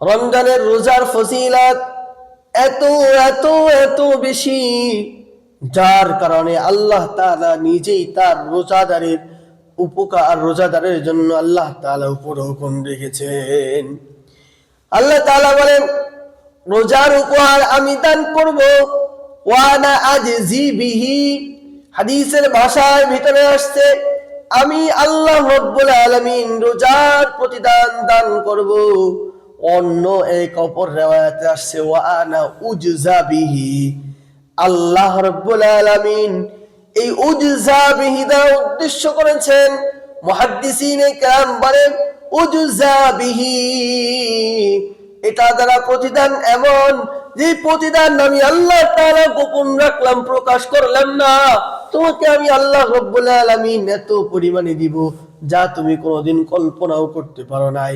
রমজানের রোজার ফজিলত এত এত এত বেশি, যার কারণে আল্লাহ তাআলা নিজেই তার রোজাদারের উপকার, রোজাদারের জন্য আল্লাহ তাআলা উপর হুকুম রেখেছেন। আল্লাহ তাআলা বলেন, রোজার উপহার আমি দান করব, ওয়ানা আজজি বিহি। হাদিসের ভাষার ভিতরে আসছে, আমি আল্লাহ রাব্বুল আলামিন রোজার প্রতিদান দান করব। অন্য এক অপর রিওয়ায়াতে আসছে, ওয়ানা উজজা বিহি। আল্লাহ রাব্বুল আলামিন এই উজজা বিহি দ্বারা উদ্দেশ্য করেছেন, মুহাদ্দিসিনে কেরাম বলেন উজজা বিহি এটা দ্বারা প্রতিদান এমন যে প্রতিদান আমি আল্লাহ তাআলা গোপন রাখলাম, প্রকাশ করলাম না। তোমাকে আমি আল্লাহ রাব্বুল আলামিন এত পরিমাণে দিব যা তুমি কোনোদিন কল্পনাও করতে পারো নাই।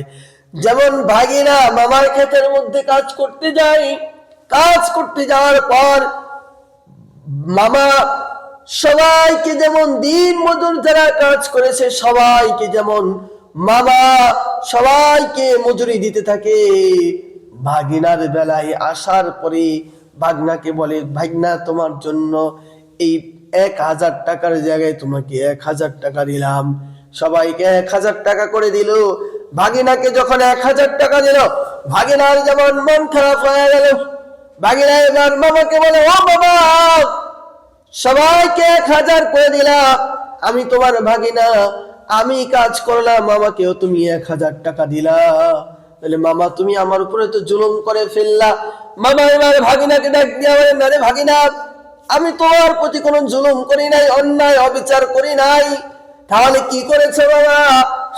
যেমন ভাগিনা মামার ক্ষেতের মধ্যে কাজ করতে যায়, কাজ করতে যাওয়ার পর মামা সবাইকে যেমন দিন মজুর যারা কাজ করেছে সবাইকে যেমন মামা সবাইকে মজুরি দিতে থাকে, ভাগিনার বেলায় আসার পরে ভাগনাকে বলে, ভাগনা তোমার জন্য এই 1000 টাকার জায়গায় তোমাকে 1000 টাকা দিলাম। সবাইকে 1000 টাকা করে দিল। ভাগিনাকে যখন 1000 টাকা দিল, ভাগিনার যেমন মন খারাপ হয়ে গেল। ভাগিনা এবার মামাকে বলে, ও বাবা, সবাইকে 1000 করে দিলাম, আমি তোমার ভাগিনা, আমি কাজ করলাম, মামাকেও তুমি 1000 টাকা দিলা, তাহলে মামা তুমি আমার উপরে তো জুলুম করে ফেললা। মামা এবার ভাগিনাকে ডাক দিয়া বলেন, আরে ভাগিনা, আমি তোমার প্রতি কোনো জুলুম করি নাই, অন্যায় অবিচার করি নাই, তাহলে কি করেছো বাবা?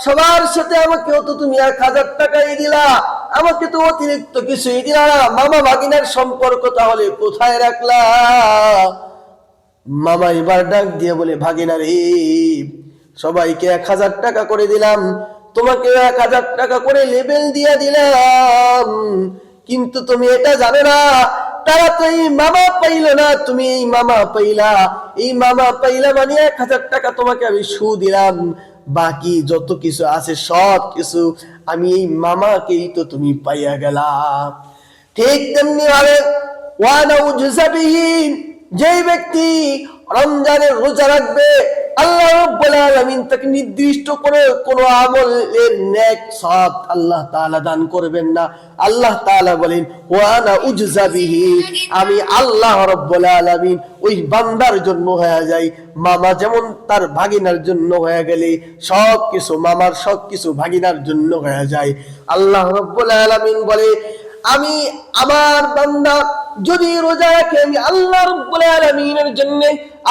সবার সাথে আমাকেও তো তুমি 1000 টাকাই দিলা, আমাকে তো অতিরিক্ত কিছুই দিলা না। মামা ভাগিনার সম্পর্ক তাহলে কোথায় রাখলা? মামা এবার ডাক দিয়ে বলে, ভাগিনা রে, সবাইকে 1000 টাকা করে দিলাম, তোমাকে 1000 টাকা করে লেবেল দিয়ে দিলাম, কিন্তু তুমি এটা জানো না, তারা তো এই মামা পাইল না, তুমি এই মামা পাইলা। এই মামা পাইলা মানে 1000 টাকা তোমাকে আমি সু দিলাম, বাকি যত কিছু আছে সব কিছু আমি এই মামাকেই তো তুমি পাইয়া গেলা। ঠিক তেমনি ভাবে ওয়ানা উজজা বিহি, যেই ব্যক্তি রমজানের রোজা রাখবে, আল্লাহ রাব্বুল আলামিন তাকে নির্দিষ্ট করে কোনো আমলের নেক সওয়াব আল্লাহ তাআলা দান করবেন না। আল্লাহ তাআলা বলেন, ওয়ানা উজজা বিহি, আমি আল্লাহ রাব্বুল আলামিন ওই বান্দার জন্য হয়ে যাই, মামা যেমন তার ভাগিনার জন্য হয়ে গেলে সবকিছু মামার সবকিছু ভাগিনার জন্য হয়ে যায়। আল্লাহ রাব্বুল আলামিন বলে, আমি আমার বান্দা যদি রোজা রাখে, আমি আল্লাহ রাব্বুল আলামিনের জন্য,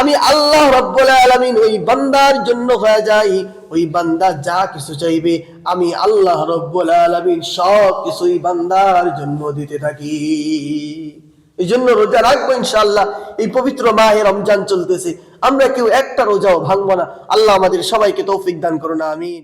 আমি আল্লাহ রাব্বুল আলামিন ওই বান্দার জন্য হয়ে যাই। ওই বান্দা যা কিছু চাইবে আমি আল্লাহ রাব্বুল আলামিন সব কিছুই বান্দার জন্য দিতে থাকি। এই জন্য রোজা রাখবো ইনশাআল্লাহ। এই পবিত্র মাহে রমজান চলতেছে, আমরা কেউ একটা রোজাও ভাঙবো না। আল্লাহ আমাদের সবাইকে তৌফিক দান করুন, আমিন।